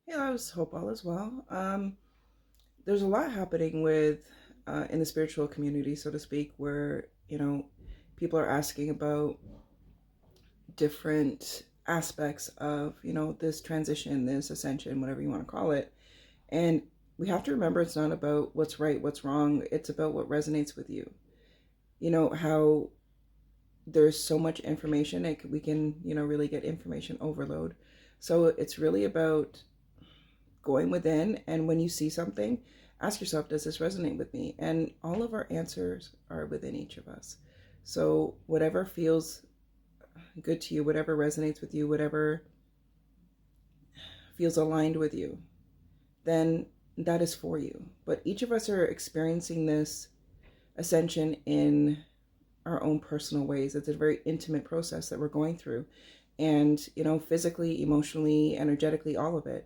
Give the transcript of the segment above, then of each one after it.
Yeah, I was hope all as well. There's a lot happening with in the spiritual community, so to speak, where people are asking about different aspects of this transition, this ascension, whatever you want to call it, and we have to remember it's not about what's right, what's wrong. It's about what resonates with you. You know how there's so much information, we can really get information overload. So it's really about going within, and when you see something, ask yourself, does this resonate with me? And all of our answers are within each of us. So whatever feels good to you, whatever resonates with you, whatever feels aligned with you, then that is for you. But each of us are experiencing this ascension in our own personal ways. It's a very intimate process that we're going through, and physically, emotionally, energetically, all of it.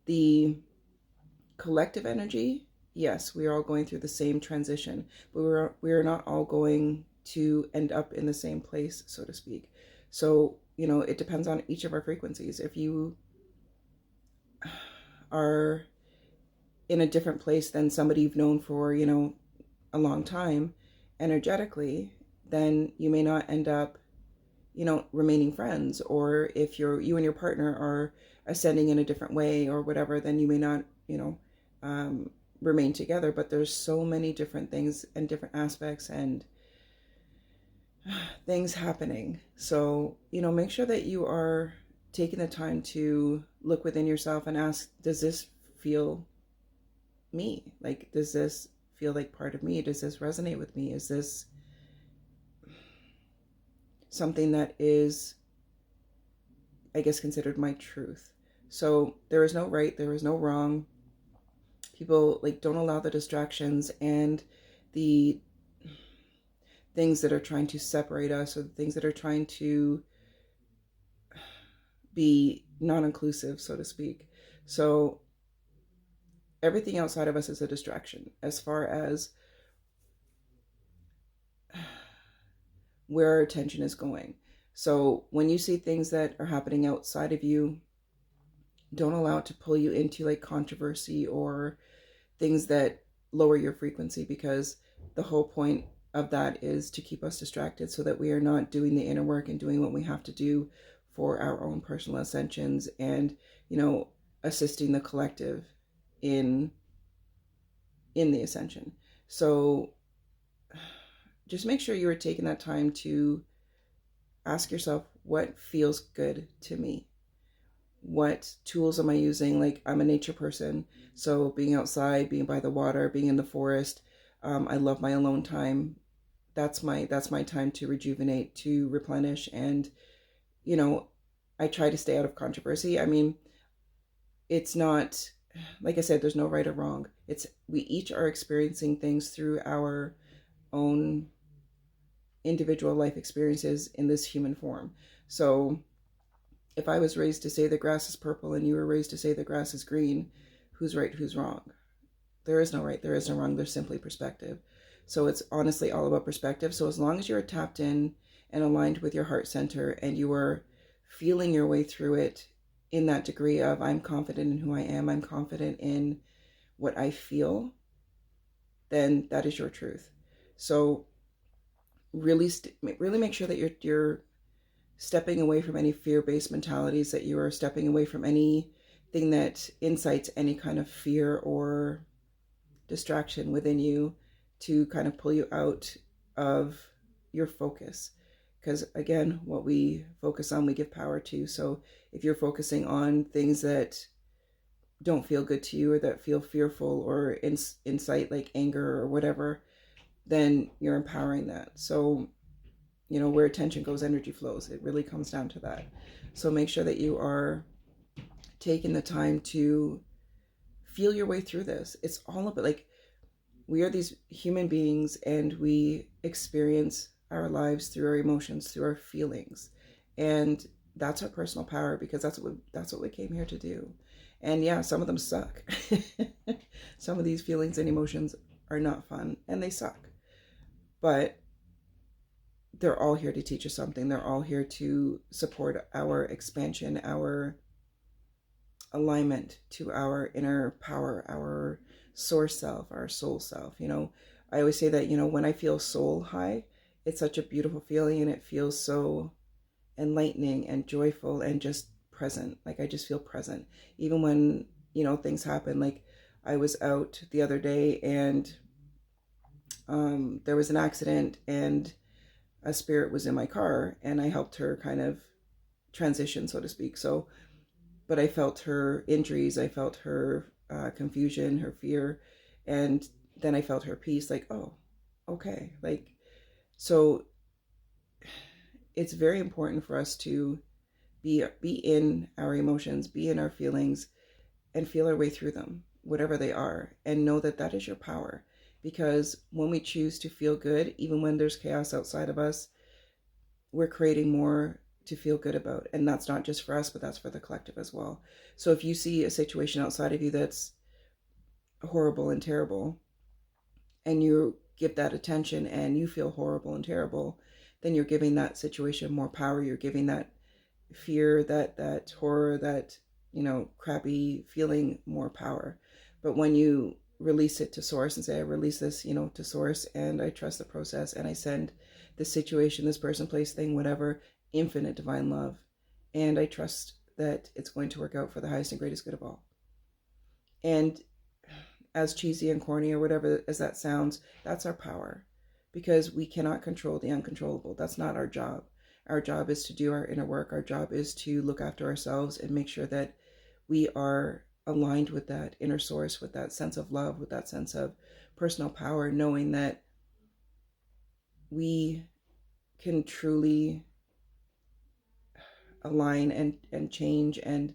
The collective energy, yes, we are all going through the same transition, but we are not all going to end up in the same place, so to speak. So it depends on each of our frequencies. If you are in a different place than somebody you've known for a long time energetically, then you may not end up remaining friends. Or if you and your partner are ascending in a different way or whatever, then you may not remain together. But there's so many different things and different aspects and things happening. So make sure that you are taking the time to look within yourself and ask, does this feel me? Like, does this feel like part of me? Does this resonate with me? Is this something that is, I guess, considered my truth? So there is no right, there is no wrong. People don't allow the distractions and the things that are trying to separate us, or the things that are trying to be non-inclusive, so to speak. So everything outside of us is a distraction as far as where our attention is going. So when you see things that are happening outside of you, don't allow it to pull you into controversy or things that lower your frequency, because the whole point of that is to keep us distracted so that we are not doing the inner work and doing what we have to do for our own personal ascensions, and assisting the collective in the ascension. So just make sure you are taking that time to ask yourself, what feels good to me? What tools am I using? I'm a nature person, so being outside, being by the water, being in the forest, I love my alone time. That's my time to rejuvenate, to replenish, and I try to stay out of controversy. I mean, it's not, like I said, there's no right or wrong. It's, we each are experiencing things through our own individual life experiences in this human form. So if I was raised to say the grass is purple and you were raised to say the grass is green, who's right, who's wrong? There is no right, there is no wrong, there's simply perspective. So it's honestly all about perspective. So as long as you're tapped in and aligned with your heart center, and you are feeling your way through it in that degree of, I'm confident in who I am, I'm confident in what I feel, then that is your truth. So really make sure that you're stepping away from any fear-based mentalities, that you are stepping away from anything that incites any kind of fear or distraction within you to kind of pull you out of your focus. Because again, what we focus on, we give power to. So if you're focusing on things that don't feel good to you, or that feel fearful or incite anger or whatever, then you're empowering that. So where attention goes, energy flows. It really comes down to that. So make sure that you are taking the time to feel your way through this. It's all about, we are these human beings, and we experience our lives through our emotions, through our feelings. And that's our personal power, because that's what we came here to do. And yeah, some of them suck. Some of these feelings and emotions are not fun, and they suck. But they're all here to teach us something. They're all here to support our expansion, our alignment to our inner power, our source self, our soul self. I always say that, when I feel soul high, it's such a beautiful feeling, and it feels so enlightening and joyful and just present. Like I just feel present. Even when, things happen. Like I was out the other day, and there was an accident, and a spirit was in my car, and I helped her kind of transition, so to speak. So, but I felt her injuries, I felt her confusion, her fear, and then I felt her peace. Like, oh, okay. Like, so it's very important for us to be in our emotions, be in our feelings, and feel our way through them, whatever they are, and know that that is your power. Because when we choose to feel good, even when there's chaos outside of us, we're creating more to feel good about. And that's not just for us, but that's for the collective as well. So if you see a situation outside of you that's horrible and terrible, and you give that attention and you feel horrible and terrible, then you're giving that situation more power. You're giving that fear, that horror, that, crappy feeling more power. But when you release it to source and say, I release this, to source, and I trust the process, and I send this situation, this person, place, thing, whatever, infinite divine love, and I trust that it's going to work out for the highest and greatest good of all. And as cheesy and corny or whatever as that sounds, that's our power, because we cannot control the uncontrollable. That's not our job. Our job is to do our inner work. Our job is to look after ourselves and make sure that we are aligned with that inner source, with that sense of love, with that sense of personal power, knowing that we can truly align and change and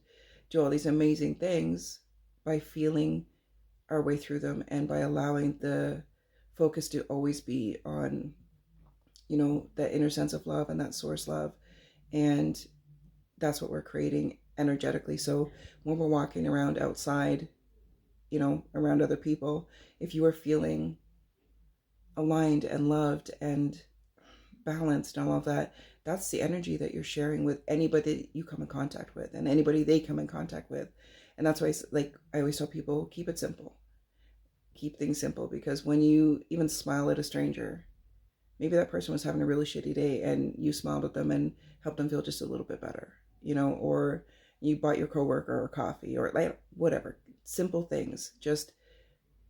do all these amazing things by feeling our way through them, and by allowing the focus to always be on, that inner sense of love and that source love. And that's what we're creating energetically. So when we're walking around outside, around other people, if you are feeling aligned and loved and balanced and all of that, that's the energy that you're sharing with anybody that you come in contact with, and anybody they come in contact with. And that's why, I always tell people, keep it simple. Keep things simple, because when you even smile at a stranger, maybe that person was having a really shitty day, and you smiled at them and helped them feel just a little bit better, or you bought your coworker a coffee, or like whatever. Simple things. Just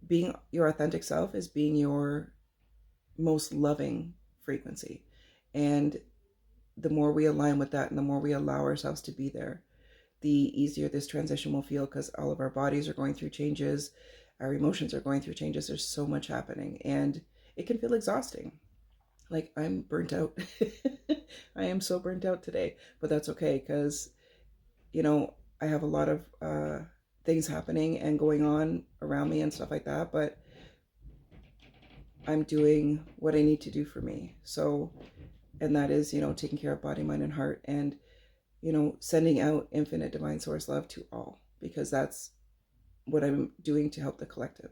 being your authentic self is being your most loving frequency. And the more we align with that, and the more we allow ourselves to be there, the easier this transition will feel, because all of our bodies are going through changes, our emotions are going through changes. There's so much happening, and it can feel exhausting. Like, I'm burnt out. I am so burnt out today, but that's okay, because, I have a lot of things happening and going on around me and stuff like that, but I'm doing what I need to do for me. So, and that is, taking care of body, mind, and heart, and, sending out infinite divine source love to all, because that's what I'm doing to help the collective.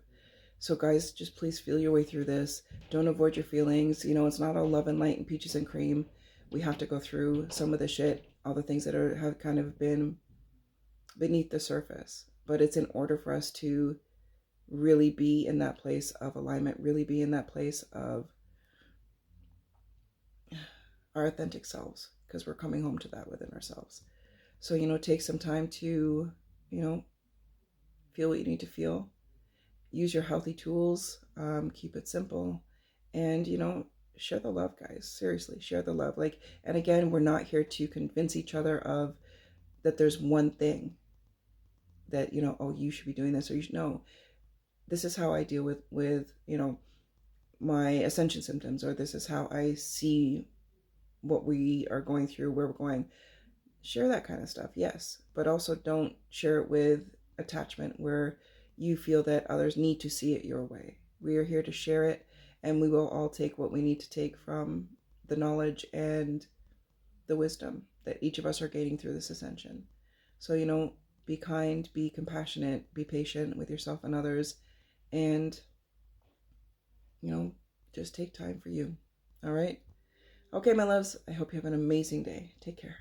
So guys, just please feel your way through this. Don't avoid your feelings. It's not all love and light and peaches and cream. We have to go through some of the shit, all the things that have kind of been beneath the surface. But it's in order for us to really be in that place of alignment, really be in that place of our authentic selves, because we're coming home to that within ourselves. So, take some time to, feel what you need to feel. Use your healthy tools. Keep it simple. And, share the love, guys. Seriously, share the love. And again, we're not here to convince each other of that there's one thing that, oh, you should be doing this, or you should know. This is how I deal with, my ascension symptoms, or this is how I see what we are going through, where we're going. Share that kind of stuff, yes. But also don't share it with attachment, where you feel that others need to see it your way. We are here to share it, and we will all take what we need to take from the knowledge and the wisdom that each of us are gaining through this ascension. So, be kind, be compassionate, be patient with yourself and others, and, just take time for you. All right? Okay, my loves, I hope you have an amazing day. Take care.